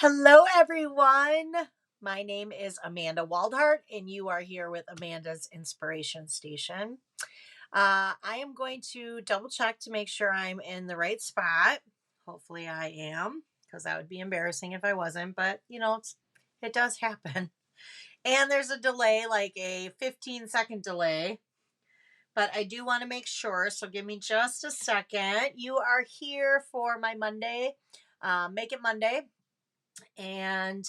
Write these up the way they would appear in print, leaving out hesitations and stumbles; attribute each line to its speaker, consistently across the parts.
Speaker 1: Hello, everyone. My name is Amanda Waldhart, and you are here with Amanda's Inspiration Station. I am going to double check to make sure I'm in the right spot. Hopefully, I am, because that would be embarrassing if I wasn't, but it does happen. And there's a delay, like a 15-second delay, but I do want to make sure. So give me just a second. You are here for my Monday, Make It Monday. And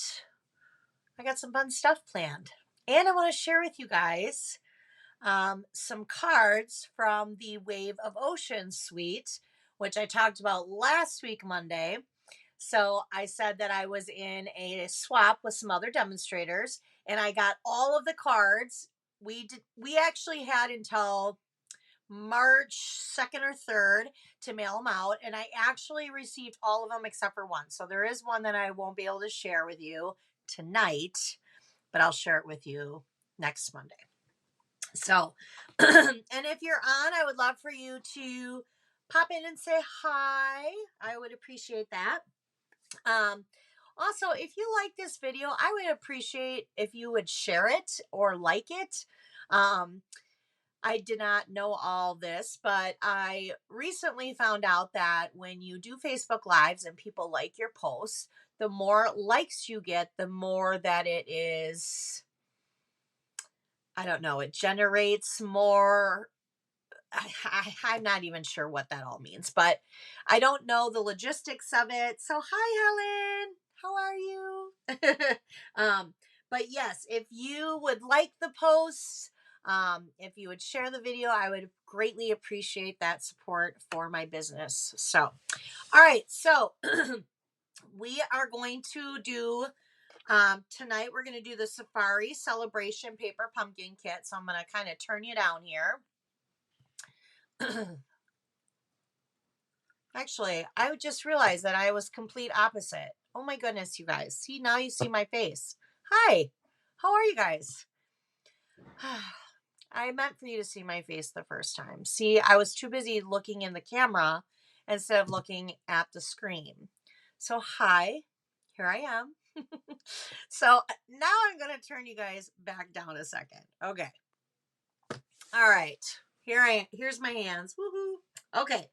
Speaker 1: I got some fun stuff planned. And I want to share with you guys some cards from the Wave of Ocean suite, which I talked about last week, Monday. So I said that I was in a swap with some other demonstrators and I got all of the cards. We actually had until March 2nd or 3rd to mail them out, and I actually received all of them except for one. So there is one that I won't be able to share with you tonight, but I'll share it with you next Monday. So, and if you're on, I would love for you to pop in and say hi. I would appreciate that. Also, if you like this video, I would appreciate if you would share it or like it. I did not know all this, but I recently found out that when you do Facebook Lives and people like your posts, the more likes you get, the more that it is, I don't know, it generates more. I'm not even sure what that all means, but I don't know the logistics of it. So, hi, Helen. How are you? But yes, if you would like the posts, if you would share the video, I would greatly appreciate that support for my business. So, all right. So, we are going to do tonight, we're going to do the Safari Celebration Paper Pumpkin Kit. So, I'm going to kind of turn you down here. Actually, I just realized that I was complete opposite. Oh my goodness, you guys. See, now you see my face. Hi. How are you guys? I meant for you to see my face the first time. See, I was too busy looking in the camera instead of looking at the screen. So, hi. Here I am. So, now I'm going to turn you guys back down a second. Okay. All right. Here's my hands. Woohoo. Okay.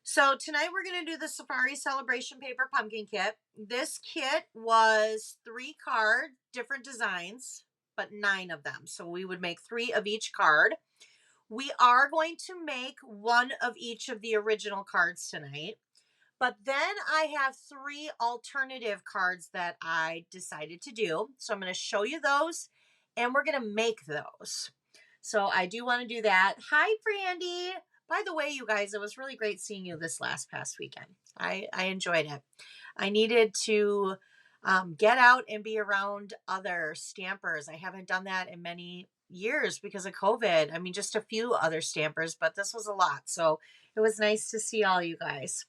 Speaker 1: So tonight we're going to do the Safari Celebration Paper Pumpkin Kit. This kit was 3 card, different designs, but 9 of them. So we would make 3 of each card. We are going to make 1 of each of the original cards tonight. But then I have 3 alternative cards that I decided to do. So I'm going to show you those and we're going to make those. So I do want to do that. Hi, Brandy. By the way, you guys, it was really great seeing you this past weekend. I enjoyed it. I needed to get out and be around other stampers. I haven't done that in many years because of COVID. I mean, just a few other stampers, but this was a lot. So it was nice to see all you guys.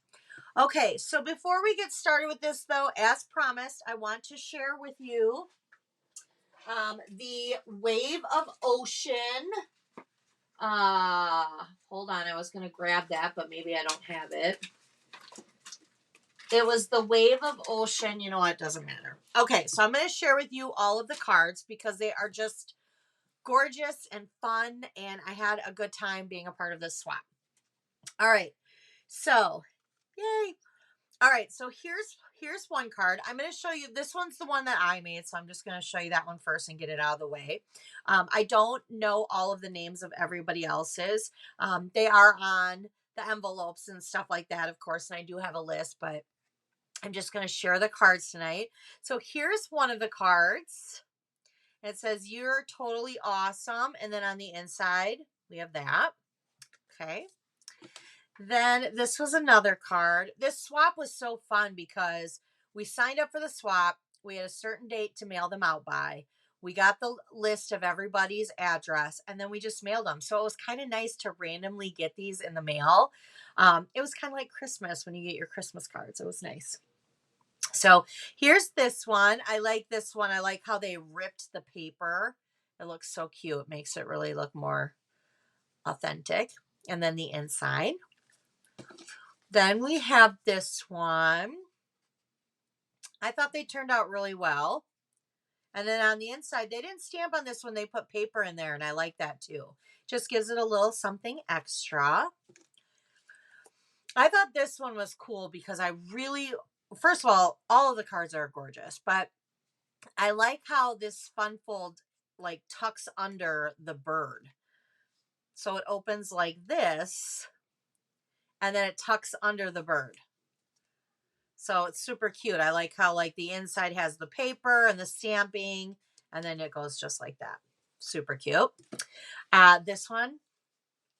Speaker 1: Okay, so before we get started with this, though, as promised, I want to share with you the Wave of Ocean. Hold on, I was going to grab that, but maybe I don't have it. It was the Wave of Ocean. You know what? It doesn't matter. Okay, so I'm going to share with you all of the cards because they are just gorgeous and fun, and I had a good time being a part of this swap. All right, so yay. All right, so here's one card. I'm going to show you, this one's the one that I made, so I'm just going to show you that one first and get it out of the way. I don't know all of the names of everybody else's. They are on the envelopes and stuff like that, of course, and I do have a list, but I'm just going to share the cards tonight. So here's one of the cards. It says, "You're totally awesome," and then on the inside, we have that. Okay. Then this was another card. This swap was so fun because we signed up for the swap. We had a certain date to mail them out by. We got the list of everybody's address and then we just mailed them. So it was kind of nice to randomly get these in the mail. It was kind of like Christmas when you get your Christmas cards. It was nice. So here's this one. I like this one. I like how they ripped the paper. It looks so cute. It makes it really look more authentic. And then the inside. Then we have this one. I thought they turned out really well. And then on the inside, they didn't stamp on this one. They put paper in there, and I like that too. Just gives it a little something extra. I thought this one was cool because I really, first of all of the cards are gorgeous, but I like how this fun fold like tucks under the bird. So it opens like this, and then it tucks under the bird. So it's super cute. I like how like the inside has the paper and the stamping, and then it goes just like that. Super cute. This one,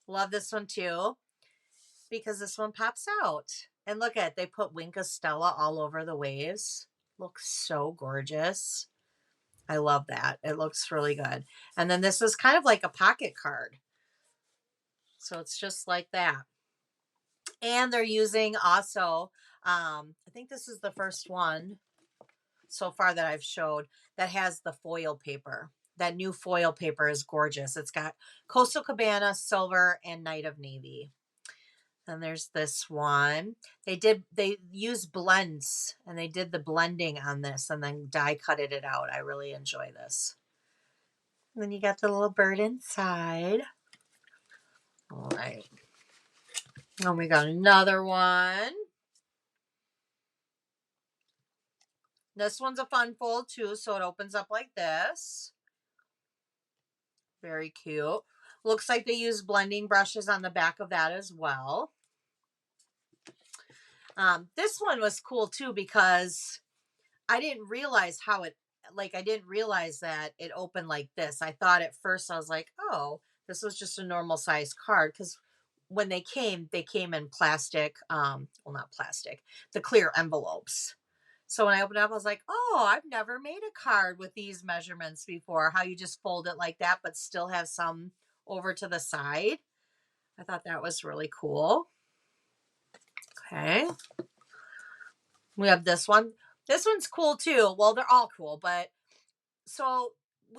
Speaker 1: love this one too, because this one pops out. And look at, they put Wink of Stella all over the waves. Looks so gorgeous. I love that. It looks really good. And then this is kind of like a pocket card. So it's just like that. And they're using also, I think this is the first one so far that I've showed that has the foil paper. That new foil paper is gorgeous. It's got Coastal Cabana, Silver, and Night of Navy. Then there's this one. They used blends, and they did the blending on this and then die cutted it out. I really enjoy this. And then you got the little bird inside. All right. And we got another one. This one's a fun fold too, so it opens up like this. Very cute. Looks like they use blending brushes on the back of that as well. This one was cool too because I didn't realize how it, like, I didn't realize that it opened like this. I thought at first, I was like, oh, this was just a normal size card. Because when they came in plastic, well, not plastic, the clear envelopes. So when I opened it up, I was like, oh, I've never made a card with these measurements before. How you just fold it like that, but still have some over to the side. I thought that was really cool. Okay. We have this one. This one's cool too. Well, they're all cool, but so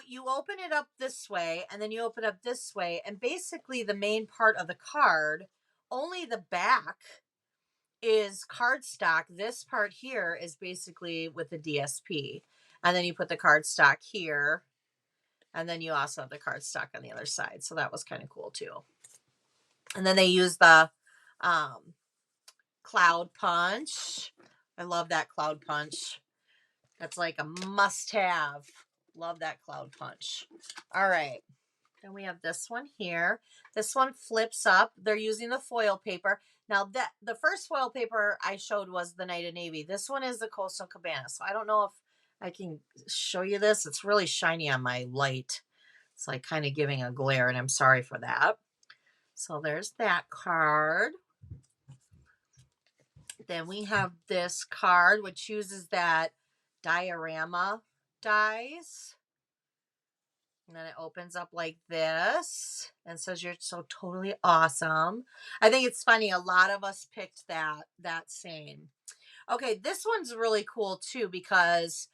Speaker 1: you open it up this way and then you open up this way, and basically the main part of the card, only the back is cardstock. This part here is basically with the DSP, and then you put the cardstock here, and then you also have the cardstock on the other side. So that was kind of cool too. And then they use the cloud punch. I love that cloud punch. That's like a must-have. Love that cloud punch. All right. Then we have this one here. This one flips up. They're using the foil paper. Now that the first foil paper I showed was the Night of Navy. This one is the Coastal Cabana. So I don't know if I can show you this. It's really shiny on my light. It's like kind of giving a glare, and I'm sorry for that. So there's that card. Then we have this card, which uses that diorama dies. And then it opens up like this and says, you're so totally awesome. I think it's funny. A lot of us picked that same. Okay, this one's really cool too, because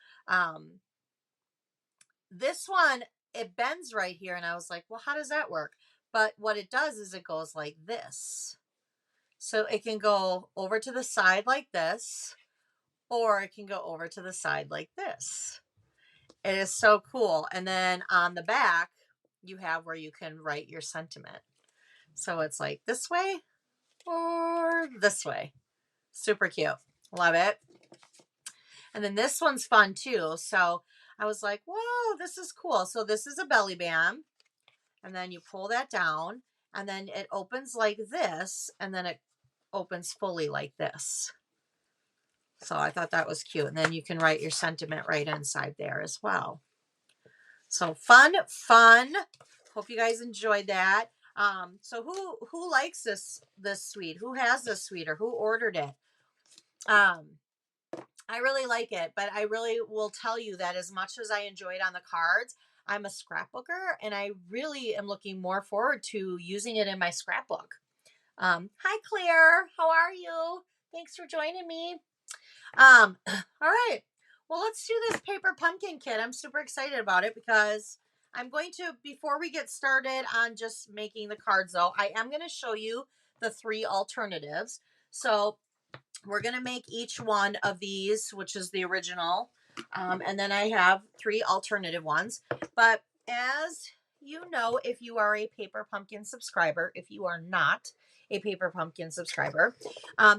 Speaker 1: this one, it bends right here. And I was like, well, how does that work? But what it does is it goes like this. So it can go over to the side like this, or it can go over to the side like this. It is so cool. And then on the back, you have where you can write your sentiment. So it's like this way or this way. Super cute. Love it. And then this one's fun too. So I was like, whoa, this is cool. So this is a belly band. And then you pull that down, and then it opens like this, and then it opens fully like this. So I thought that was cute. And then you can write your sentiment right inside there as well. So fun. Hope you guys enjoyed that. So who likes this suite? Who has this suite, or who ordered it? I really like it, but I really will tell you that as much as I enjoyed on the cards, I'm a scrapbooker, and I really am looking more forward to using it in my scrapbook. Hi Claire, how are you? Thanks for joining me. All right. Well, let's do this paper pumpkin kit. I'm super excited about it because I'm going to, before we get started on just making the cards though, I am going to show you the 3 alternatives. So we're going to make each one of these, which is the original. And then I have 3 alternative ones. But as you know, if you are a Paper Pumpkin subscriber, if you are not a Paper Pumpkin subscriber,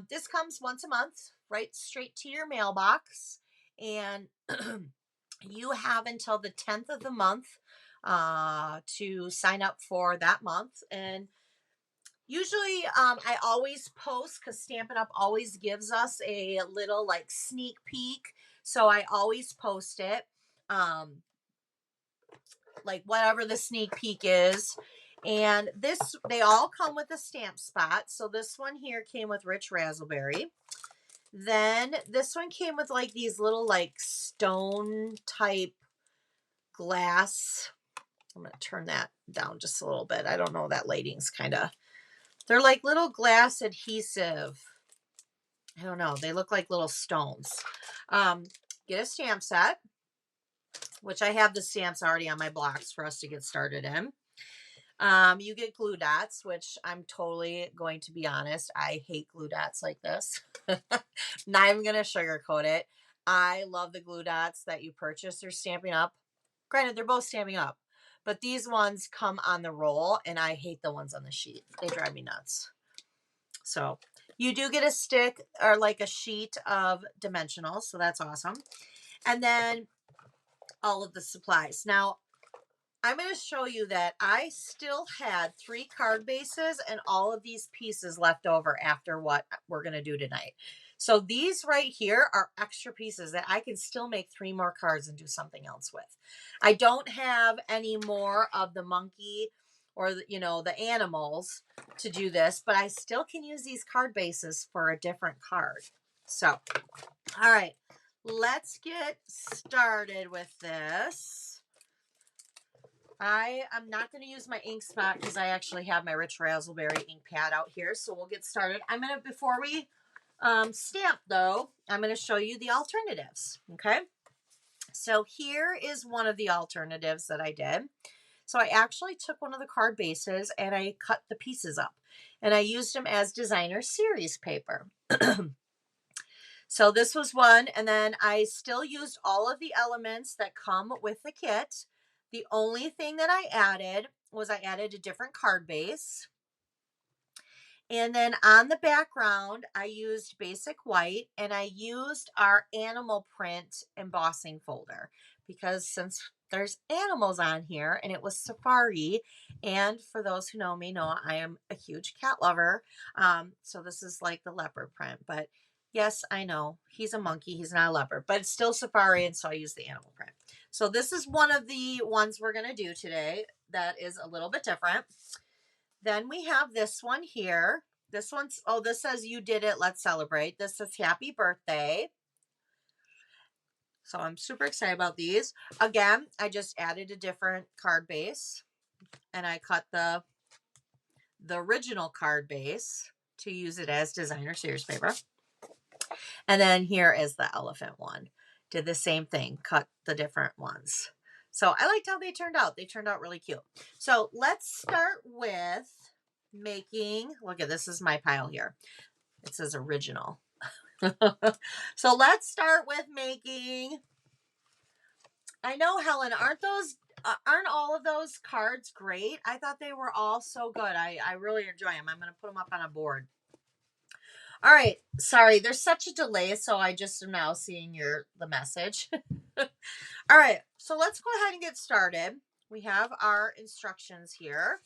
Speaker 1: this comes once a month, right straight to your mailbox. And you have until the 10th of the month to sign up for that month. And usually, I always post because Stampin' Up always gives us a little like sneak peek. So I always post it, like whatever the sneak peek is. And they all come with a stamp spot. So this one here came with Rich Razzleberry. Then this one came with like these little like stone type glass. I'm going to turn that down just a little bit. I don't know, that lighting's kind of, they're like little glass adhesive. I don't know. They look like little stones. Get a stamp set, which I have the stamps already on my blocks for us to get started in. You get glue dots, which I'm totally going to be honest. I hate glue dots like this. Not even going to sugarcoat it. I love the glue dots that you purchase. They're Stampin' Up. Granted, they're both Stampin' Up. But these ones come on the roll, and I hate the ones on the sheet. They drive me nuts. So you do get a stick or like a sheet of dimensionals. So that's awesome. And then all of the supplies. Now, I'm going to show you that I still had 3 card bases and all of these pieces left over after what we're going to do tonight. So these right here are extra pieces that I can still make 3 more cards and do something else with. I don't have any more of the monkey or the animals to do this, but I still can use these card bases for a different card. So, all right, let's get started with this. I am not going to use my ink spot because I actually have my Rich Razzleberry ink pad out here. So we'll get started. Before we stamp though, I'm going to show you the alternatives. Okay. So here is one of the alternatives that I did. So I actually took one of the card bases and I cut the pieces up and I used them as designer series paper. So this was one, and then I still used all of the elements that come with the kit. The only thing that I added was I added a different card base. And then on the background, I used basic white and I used our animal print embossing folder because since there's animals on here and it was safari, and for those who know me know I am a huge cat lover. So this is like the leopard print, but yes, I know he's a monkey, he's not a leopard, but it's still safari, and so I use the animal print. So this is one of the ones we're going to do today that is a little bit different. Then we have this one here. This one's, oh, this says you did it, let's celebrate. This says happy birthday. So I'm super excited about these. Again, I just added a different card base and I cut the original card base to use it as designer series paper. And then here is the elephant one. Did the same thing, cut the different ones. So I liked how they turned out. They turned out really cute. So let's start with making, look at this is my pile here. It says original. So let's start with making, I know, Helen, aren't all of those cards great? I thought they were all so good. I really enjoy them. I'm going to put them up on a board. All right. Sorry, there's such a delay, so I just am now seeing the message. All right. So let's go ahead and get started. We have our instructions here.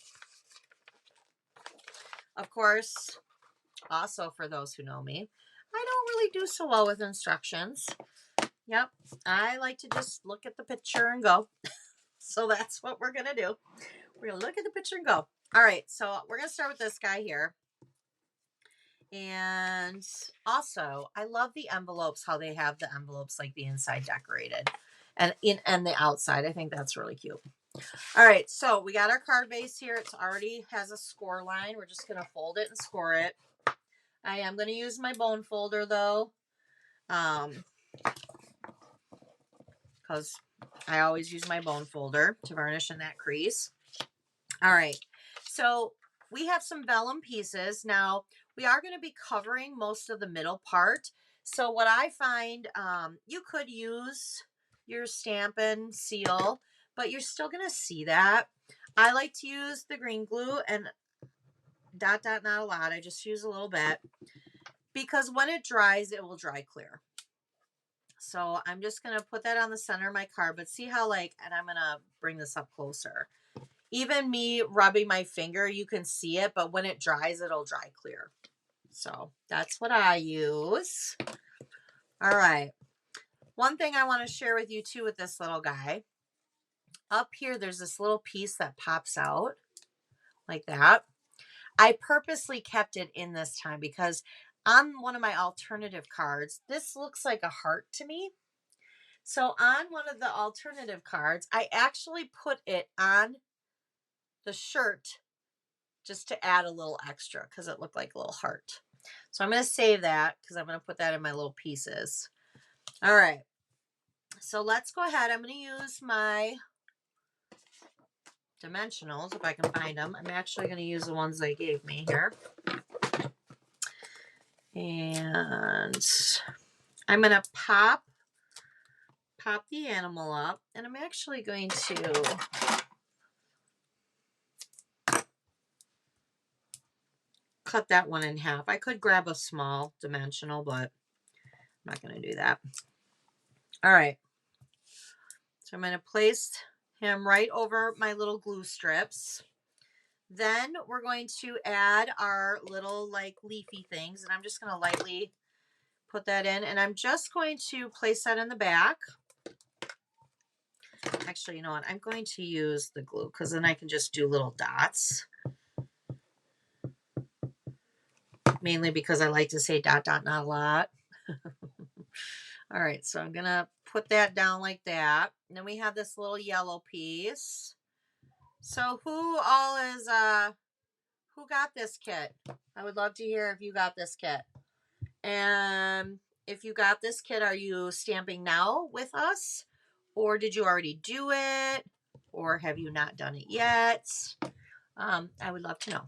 Speaker 1: Of course, also for those who know me, I don't really do so well with instructions. Yep. I like to just look at the picture and go. So that's what we're going to do. We're going to look at the picture and go. All right. So we're going to start with this guy here. And also, I love the envelopes, how they have the envelopes like the inside decorated and the outside. I think that's really cute. All right, so we got our card base here. It already has a score line. We're just going to fold it and score it. I am going to use my bone folder though, because I always use my bone folder to varnish in that crease. All right, so we have some vellum pieces. Now, we are going to be covering most of the middle part. So what I find, you could use your Stampin' seal, but you're still going to see that. I like to use the green glue and not a lot. I just use a little bit because when it dries, it will dry clear. So I'm just going to put that on the center of my card, but see how and I'm going to bring this up closer. Even me rubbing my finger, you can see it, but when it dries, it'll dry clear. So that's what I use. All right. One thing I want to share with you too with this little guy. Up here, there's this little piece that pops out like that. I purposely kept it in this time because on one of my alternative cards, this looks like a heart to me. So on one of the alternative cards, I actually put it on the shirt just to add a little extra because it looked like a little heart. So I'm going to save that because I'm going to put that in my little pieces. All right. So let's go ahead. I'm going to use my dimensionals if I can find them. I'm actually going to use the ones they gave me here. And I'm going to pop the animal up, and I'm actually going to cut that one in half. I could grab a small dimensional, but I'm not going to do that. All right. So I'm going to place him right over my little glue strips. Then we're going to add our little leafy things, and I'm just going to lightly put that in, and I'm just going to place that in the back. Actually, you know what? I'm going to use the glue because then I can just do little dots. Mainly because I like to say dot, dot, not a lot. All right, so I'm going to put that down like that. And then we have this little yellow piece. So who got this kit? I would love to hear if you got this kit. And if you got this kit, are you stamping now with us? Or did you already do it? Or have you not done it yet? I would love to know.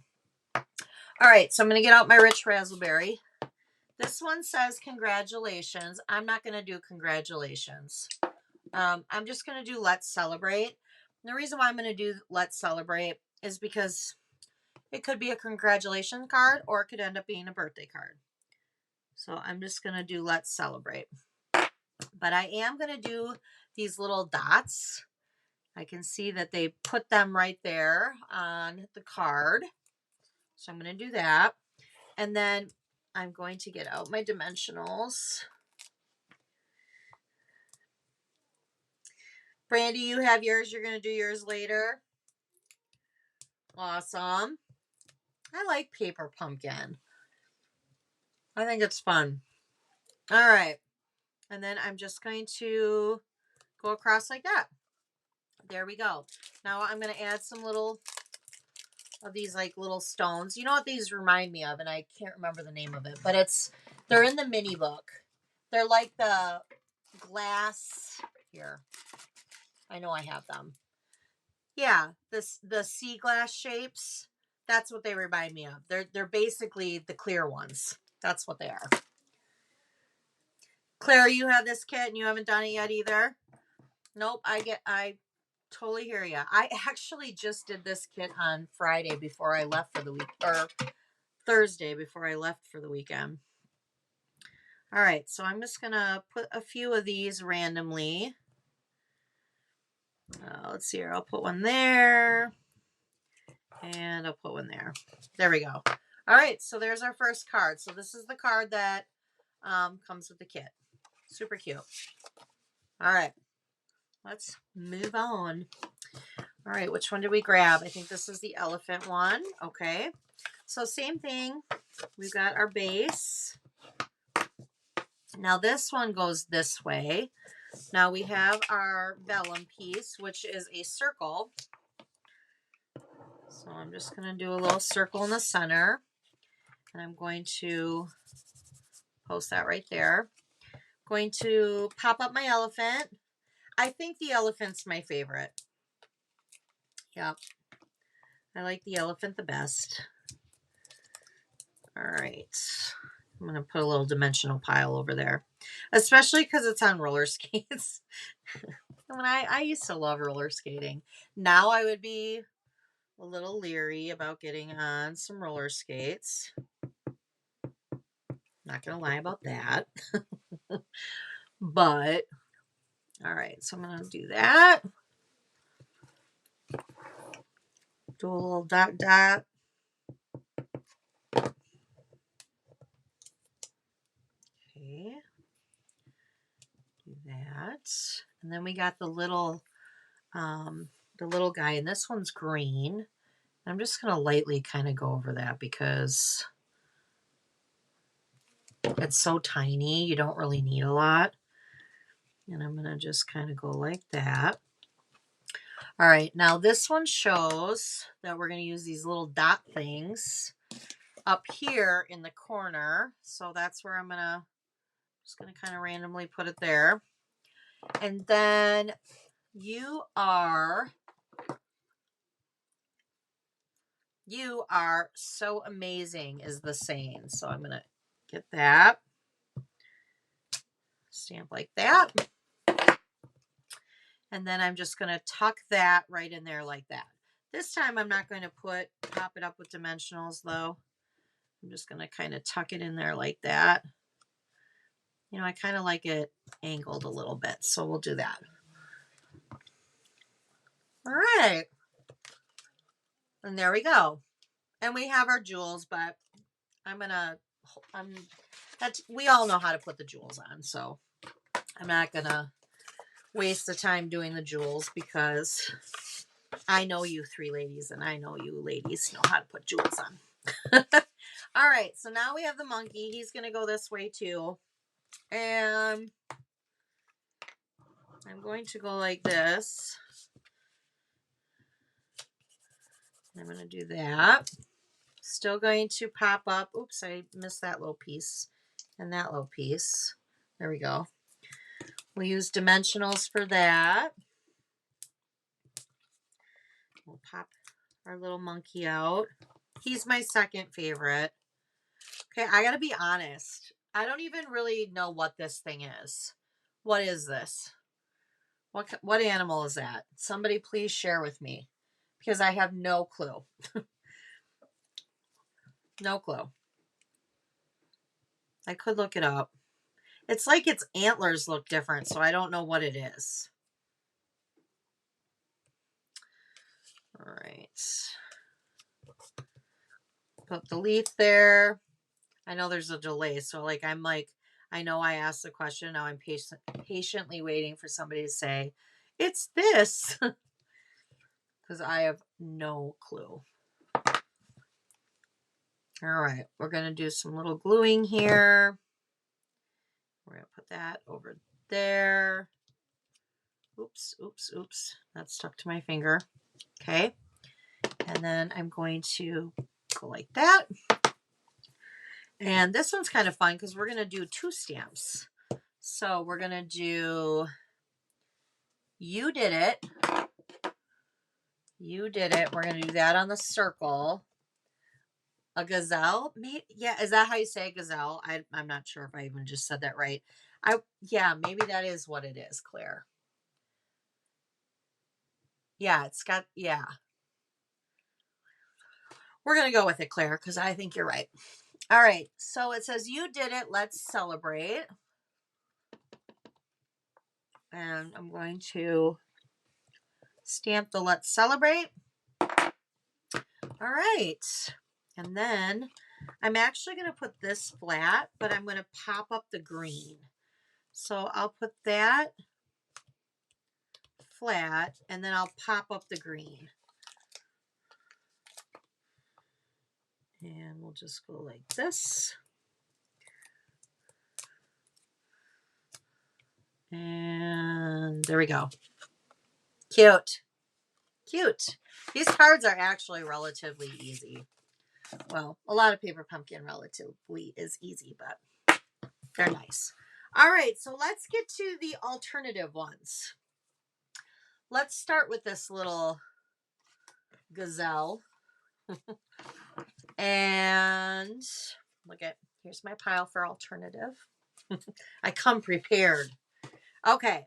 Speaker 1: All right, so I'm going to get out my Rich Razzleberry. This one says congratulations. I'm not going to do congratulations. I'm just going to do let's celebrate. And the reason why I'm going to do let's celebrate is because it could be a congratulations card or it could end up being a birthday card. So I'm just going to do let's celebrate. But I am going to do these little dots. I can see that they put them right there on the card. So I'm going to do that. And then I'm going to get out my dimensionals. Brandy, you have yours. You're going to do yours later. Awesome. I like paper pumpkin. I think it's fun. All right. And then I'm just going to go across like that. There we go. Now I'm going to add some little of these little stones. You know what these remind me of? And I can't remember the name of it, but they're in the mini book. They're like the glass here. I know I have them. Yeah, the sea glass shapes. That's what they remind me of. They're basically the clear ones. That's what they are. Claire, you have this kit and you haven't done it yet either? Nope, I totally hear you. I actually just did this kit on Friday before I left for the week, or Thursday before I left for the weekend. All right, so I'm just going to put a few of these randomly. Let's see here. I'll put one there. And I'll put one there. There we go. All right, so there's our first card. So this is the card that comes with the kit. Super cute. All right, let's move on. All right, which one did we grab? I think this is the elephant one. Okay, so same thing. We've got our base. Now this one goes this way. Now we have our vellum piece, which is a circle. So I'm just going to do a little circle in the center. And I'm going to post that right there. Going to pop up my elephant. I think the elephant's my favorite. Yep. I like the elephant the best. All right. I'm going to put a little dimensional pile over there, especially because it's on roller skates. When I used to love roller skating. Now I would be a little leery about getting on some roller skates. Not going to lie about that. But, all right. So I'm going to do that. Do a little dot dot. Okay. Do that. And then we got the little guy, and this one's green. I'm just going to lightly kind of go over that because it's so tiny. You don't really need a lot. And I'm going to just kind of go like that. All right, now this one shows that we're going to use these little dot things up here in the corner. So that's where I'm just going to kind of randomly put it there. And then you are so amazing is the saying. So I'm going to get that. Stamp like that. And then I'm just going to tuck that right in there like that. This time I'm not going to pop it up with dimensionals though. I'm just going to kind of tuck it in there like that. You know, I kind of like it angled a little bit, so we'll do that. All right. And there we go. And we have our jewels, but we all know how to put the jewels on, so I'm not going to waste the time doing the jewels because I know you three ladies and I know you ladies know how to put jewels on. All right, so now we have the monkey. He's going to go this way too. And I'm going to go like this. I'm going to do that. Still going to pop up. Oops, I missed that little piece and that little piece. There we go. We'll use dimensionals for that. We'll pop our little monkey out. He's my second favorite. Okay, I gotta be honest. I don't even really know what this thing is. What is this? What animal is that? Somebody please share with me because I have no clue. No clue. I could look it up. It's like its antlers look different, so I don't know what it is. All right. Put the leaf there. I know there's a delay, so I know I asked the question. Now I'm patiently waiting for somebody to say, it's this. Because I have no clue. All right. We're going to do some little gluing here. We're going to put that over there. Oops, oops, oops. That stuck to my finger. Okay. And then I'm going to go like that. And this one's kind of fun because we're going to do 2 stamps. So we're going to do You Did It. You Did It. We're going to do that on the circle. A gazelle? Yeah, is that how you say gazelle? I'm not sure if I even just said that right. Yeah, maybe that is what it is, Claire. Yeah, yeah. We're going to go with it, Claire, because I think you're right. All right, so it says, you did it, let's celebrate. And I'm going to stamp the let's celebrate. All right. And then I'm actually going to put this flat, but I'm going to pop up the green. So I'll put that flat, and then I'll pop up the green. And we'll just go like this. And there we go. Cute. Cute. These cards are actually relatively easy. Well, a lot of paper pumpkin relatively is easy, but they're nice. All right, so let's get to the alternative ones. Let's start with this little gazelle. And here's my pile for alternative. I come prepared. Okay,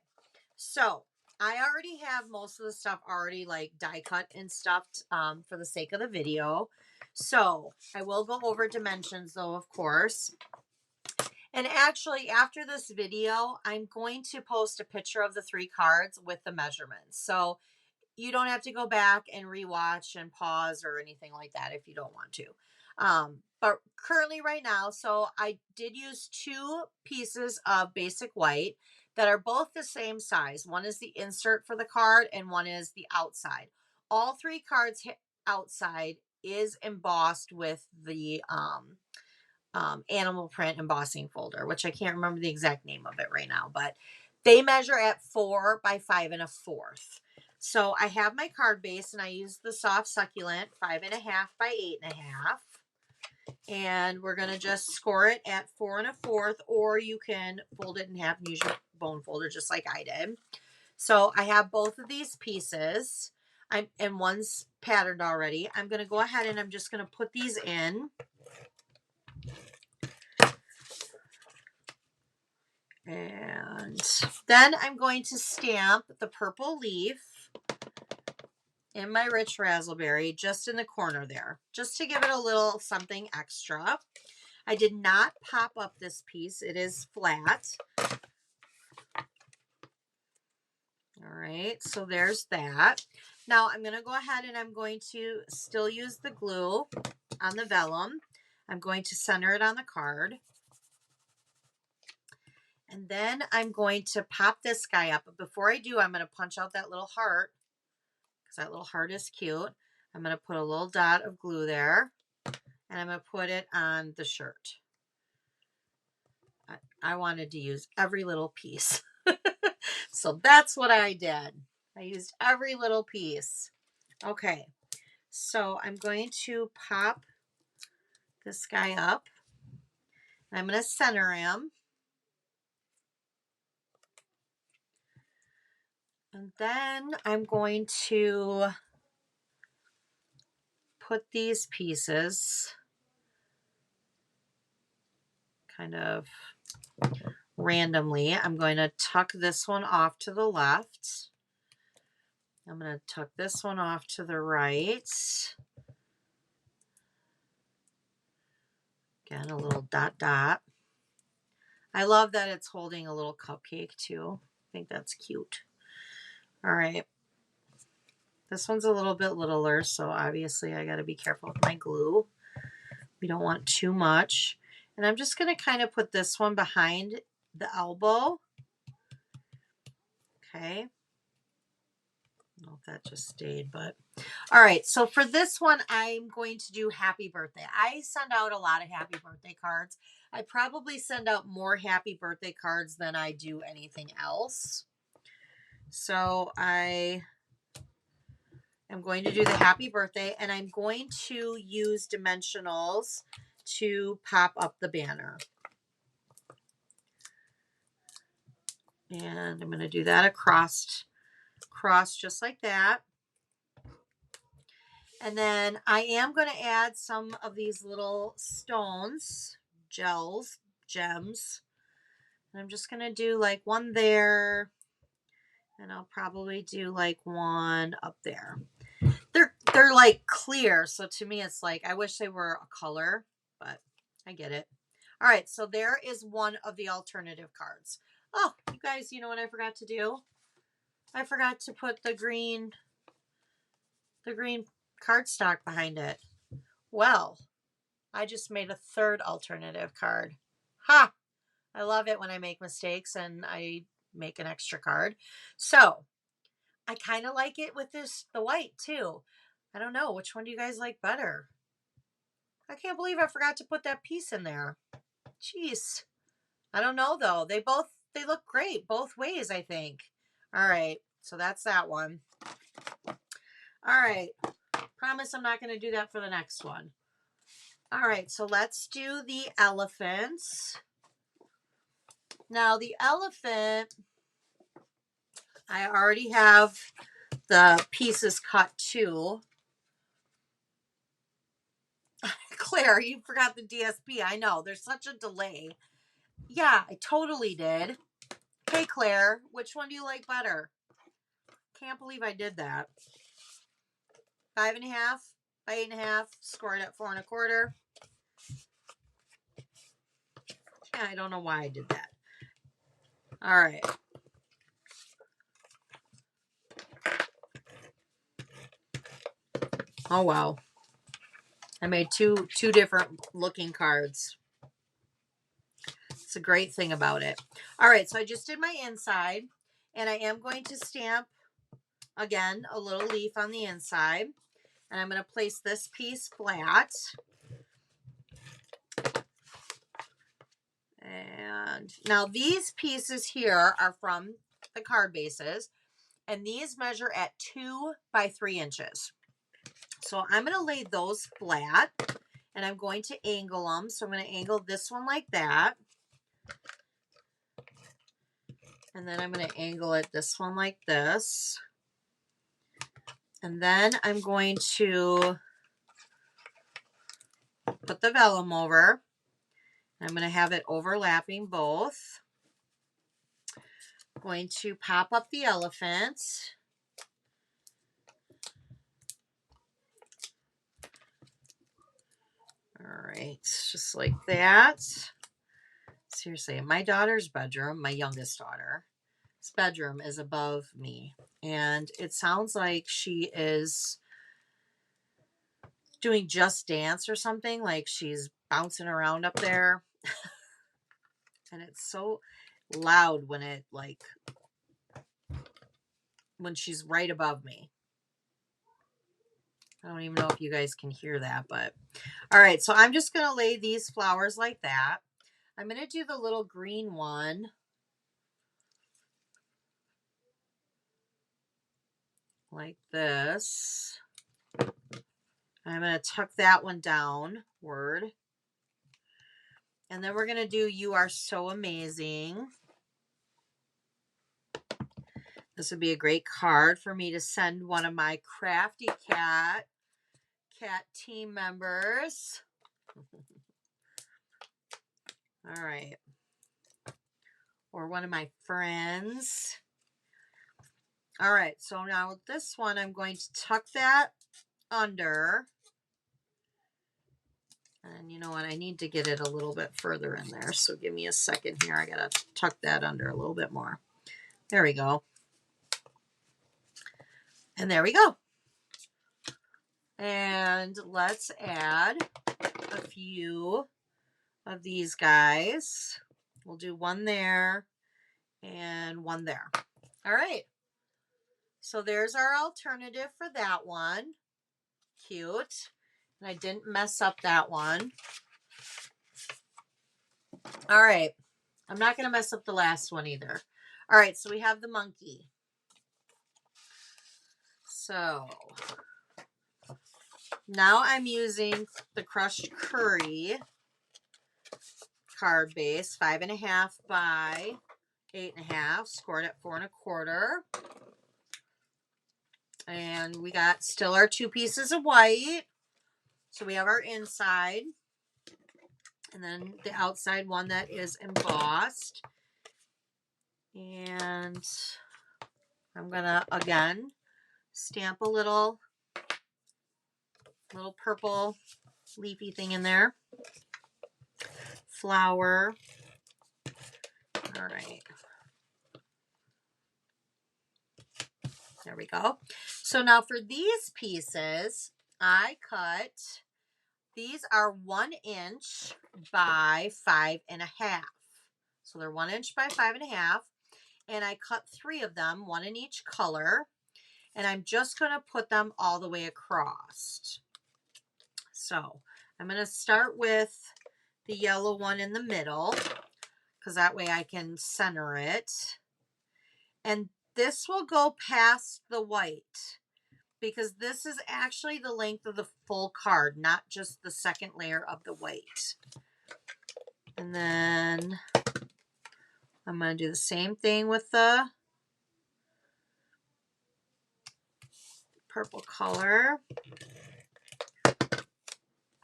Speaker 1: so I already have most of the stuff already like die cut and stuffed for the sake of the video. So I will go over dimensions though, of course. And actually, after this video, I'm going to post a picture of the 3 cards with the measurements. So you don't have to go back and rewatch and pause or anything like that if you don't want to. But currently right now, so I did use 2 pieces of basic white that are both the same size. One is the insert for the card and one is the outside. All 3 cards outside is embossed with the animal print embossing folder, which I can't remember the exact name of it right now, but they measure at 4 by 5 1/4. So I have my card base and I use the soft succulent 5 1/2 by 8 1/2. And we're going to just score it at 4 1/4, or you can fold it in half and use your bone folder just like I did. So I have both of these pieces. And one's patterned already. I'm going to go ahead and I'm just going to put these in. And then I'm going to stamp the purple leaf in my rich raspberry just in the corner there, just to give it a little something extra. I did not pop up this piece. It is flat. All right, so there's that. Now I'm going to go ahead and I'm going to still use the glue on the vellum. I'm going to center it on the card. And then I'm going to pop this guy up. But before I do, I'm going to punch out that little heart, because that little heart is cute. I'm going to put a little dot of glue there, and I'm going to put it on the shirt. I wanted to use every little piece. So that's what I did. I used every little piece. Okay, so I'm going to pop this guy up. I'm going to center him. And then I'm going to put these pieces kind of randomly. I'm going to tuck this one off to the left. I'm going to tuck this one off to the right. Again, a little dot dot. I love that it's holding a little cupcake too. I think that's cute. All right. This one's a little bit littler, so obviously I got to be careful with my glue. We don't want too much. And I'm just going to kind of put this one behind the elbow. Okay. I don't know if that just stayed, but all right. So for this one, I'm going to do happy birthday. I send out a lot of happy birthday cards. I probably send out more happy birthday cards than I do anything else. So I am going to do the happy birthday, and I'm going to use dimensionals to pop up the banner. And I'm going to do that across just like that. And then I am going to add some of these little stones, gems. And I'm just going to do like one there. And I'll probably do like one up there. They're like clear. So to me, it's like, I wish they were a color, but I get it. All right. So there is one of the alternative cards. Oh, you guys, you know what I forgot to do? I forgot to put the green cardstock behind it. Well, I just made a third alternative card. Ha! I love it when I make mistakes and I make an extra card. So I kind of like it with the white too. I don't know. Which one do you guys like better? I can't believe I forgot to put that piece in there. Jeez. I don't know though. They look great both ways, I think. All right. So that's that one. All right. Promise I'm not going to do that for the next one. All right. So let's do the elephants. Now the elephant, I already have the pieces cut too. Claire, you forgot the DSP. I know. There's such a delay. Yeah, I totally did. Hey, Claire, which one do you like better? Can't believe I did that. 5.5 by 8.5. Scored at 4 1/4. Yeah, I don't know why I did that. All right. Oh, wow. I made two different looking cards. It's a great thing about it. All right, so I just did my inside, and I am going to stamp, again, a little leaf on the inside. And I'm going to place this piece flat. And now these pieces here are from the card bases, and these measure at 2 by 3 inches. So I'm going to lay those flat, and I'm going to angle them. So I'm going to angle this one like that. And then I'm going to angle it this one like this. And then I'm going to put the vellum over. I'm going to have it overlapping both. I'm going to pop up the elephant. All right, just like that. Seriously, my daughter's bedroom, my youngest daughter's bedroom is above me. And it sounds like she is doing Just Dance or something, like she's bouncing around up there. And it's so loud when it when she's right above me. I don't even know if you guys can hear that, but all right. So I'm just going to lay these flowers like that. I'm going to do the little green one like this. I'm going to tuck that one downward. And then we're going to do You Are So Amazing. This would be a great card for me to send one of my crafty cat team members. All right. Or one of my friends. All right. So now with this one, I'm going to tuck that under. And you know what? I need to get it a little bit further in there. So give me a second here. I got to tuck that under a little bit more. There we go. And there we go. And let's add a few of these guys. We'll do one there and one there. All right. So there's our alternative for that one. Cute. And I didn't mess up that one. All right. I'm not going to mess up the last one either. All right. So we have the monkey. So now I'm using the crushed curry card base, 5.5 by 8.5, scored at 4 1/4. And we got still our 2 pieces of white. So we have our inside. And then the outside one that is embossed. And I'm going to, again, stamp a little purple leafy thing in there. Flower. All right. There we go. So now for these pieces, I cut, these are 1 inch by 5.5. So they're 1 inch by 5.5. And I cut 3 of them, 1 in each color. And I'm just going to put them all the way across. So I'm going to start with the yellow one in the middle, because that way I can center it. And this will go past the white, because this is actually the length of the full card, not just the second layer of the white. And then I'm going to do the same thing with the purple color.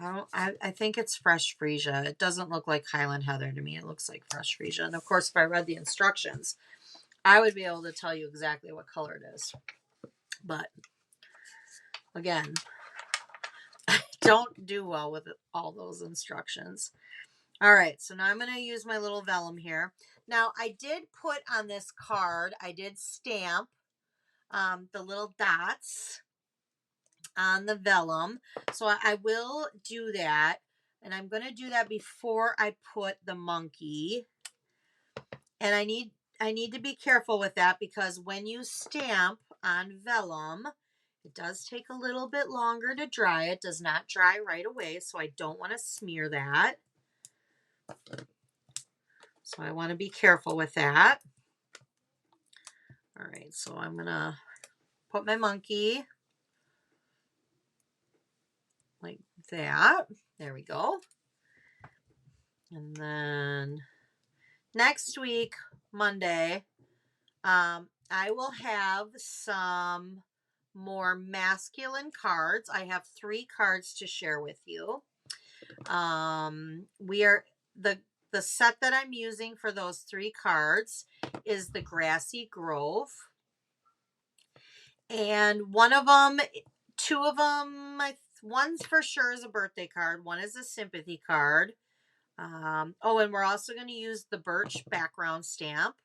Speaker 1: I think it's fresh freesia. It doesn't look like Highland Heather to me. It looks like fresh freesia. And of course, if I read the instructions, I would be able to tell you exactly what color it is. But again, I don't do well with all those instructions. All right, so now I'm going to use my little vellum here. Now, I did put on this card, I did stamp the little dots on the vellum. So I will do that. And I'm going to do that before I put the monkey. And I need to be careful with that because when you stamp on vellum, it does take a little bit longer to dry. It does not dry right away, so I don't want to smear that. So I want to be careful with that. All right, so I'm going to put my monkey like that. There we go. And then next week, Monday, I will have some more masculine cards. I have 3 cards to share with you. The set that I'm using for those 3 cards is the Grassy Grove. And one of them, 2 of them, one's for sure is a birthday card. One is a sympathy card. Oh, and we're also going to use the birch background stamp.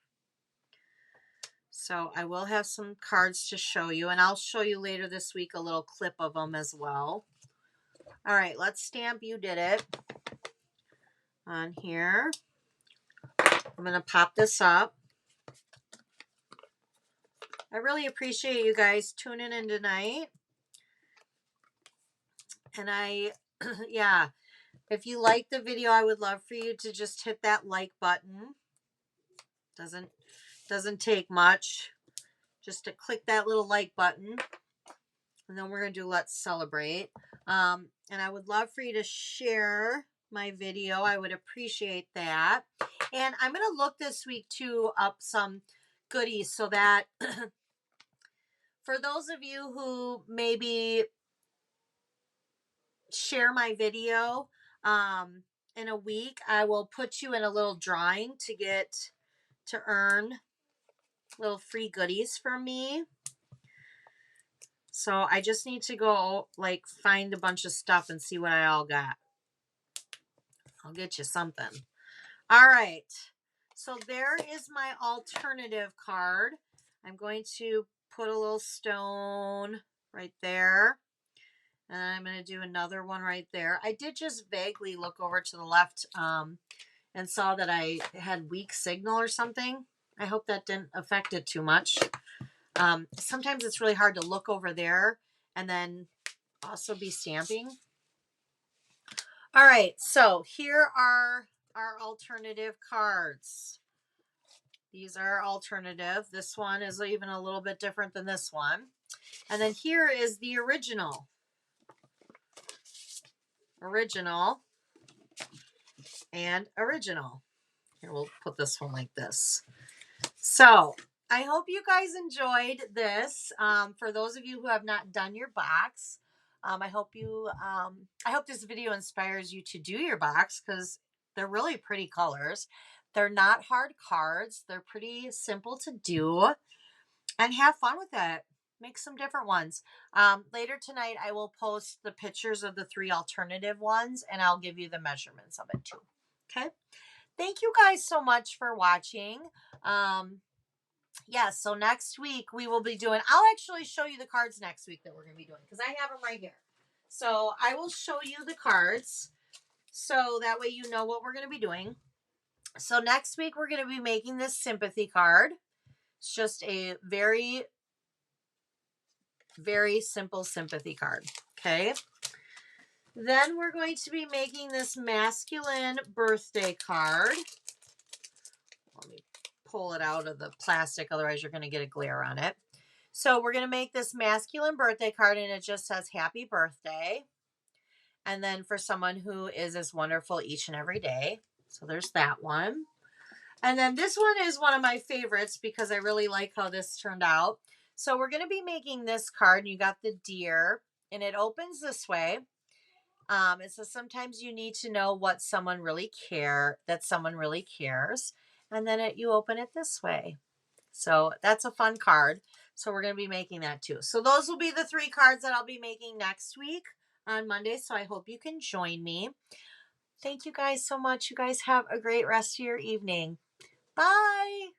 Speaker 1: So I will have some cards to show you, and I'll show you later this week a little clip of them as well. All right, let's stamp You Did It on here. I'm going to pop this up. I really appreciate you guys tuning in tonight. And yeah, if you like the video, I would love for you to just hit that like button. Doesn't take much. Just to click that little like button. And then we're going to do Let's Celebrate. And I would love for you to share my video. I would appreciate that. And I'm going to look this week too up some goodies so that for those of you who maybe share my video in a week, I will put you in a little drawing to earn little free goodies from me. So I just need to go like find a bunch of stuff and see what I all got. I'll get you something. All right. So there is my alternative card. I'm going to put a little stone right there. And I'm going to do another one right there. I did just vaguely look over to the left and saw that I had weak signal or something. I hope that didn't affect it too much. Sometimes it's really hard to look over there and then also be stamping. All right, so here are our alternative cards. These are alternative. This one is even a little bit different than this one. And then here is the original. Original and original. Here, we'll put this one like this. So I hope you guys enjoyed this. For those of you who have not done your box, I hope this video inspires you to do your box because they're really pretty colors. They're not hard cards. They're pretty simple to do, and have fun with it. Make some different ones. Later tonight, I will post the pictures of the 3 alternative ones, and I'll give you the measurements of it too. Okay. Thank you guys so much for watching. Yeah, so next week we will be doing, I'll actually show you the cards next week that we're going to be doing because I have them right here. So I will show you the cards so that way you know what we're going to be doing. So next week we're going to be making this sympathy card. It's just a very, very simple sympathy card. Okay. Then we're going to be making this masculine birthday card. Let me pull it out of the plastic, otherwise you're going to get a glare on it. So we're going to make this masculine birthday card, and it just says happy birthday. And then for someone who is as wonderful each and every day. So there's that one. And then this one is one of my favorites because I really like how this turned out. So we're going to be making this card, and you got the deer, and it opens this way. It says sometimes you need to know what someone really that someone really cares. And then you open it this way. So that's a fun card. So we're going to be making that too. So those will be the 3 cards that I'll be making next week on Monday. So I hope you can join me. Thank you guys so much. You guys have a great rest of your evening. Bye.